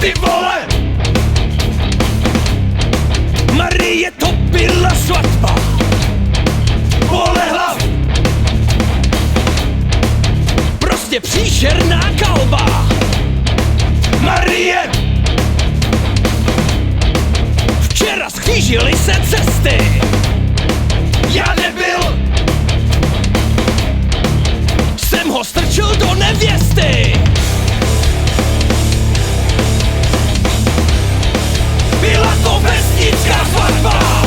Ty vole! Marie, to byla svatba. Pole hlav. Prostě příšerná kalba. Marie! Včera skřížily se cesty. Já nebyl. Jsem ho strčil do nevěsty. Byla to vesnická svatba.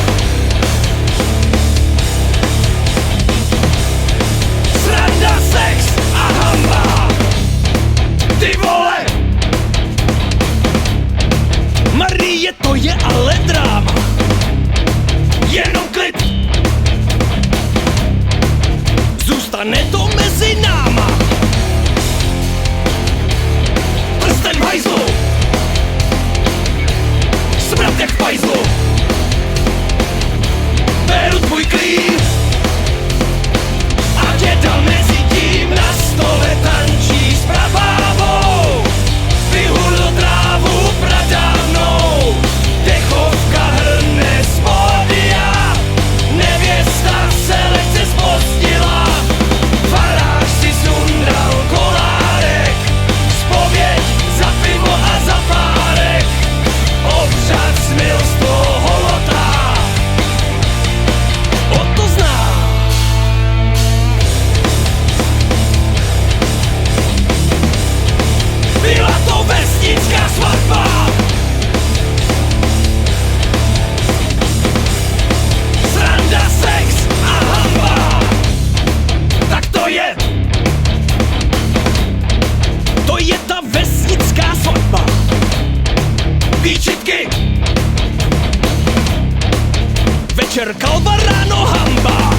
Sranda, sex a hamba. Ty vole! Marie, to je ale dráma. Jenom klid. Zůstane to mezi náma. Prsten v hajzlu. Smrad jak v pajzlu. Beru tvůj klín. A děda mezi tím na stole tančí s prabávou. Vyhulil trávu pradávnou. Dechovka hrne z pódia. Nevěsta se lehce zmostila. Farář si sundal kolárek. Zpověď za pivo a za párek. Obřad smilstvo holota. On to zná. Byla to vesnická svatba. Sranda, sex a hamba. Tak to je. To je ta vesnická svatba. Výčitky. Večer kalba, ráno hamba.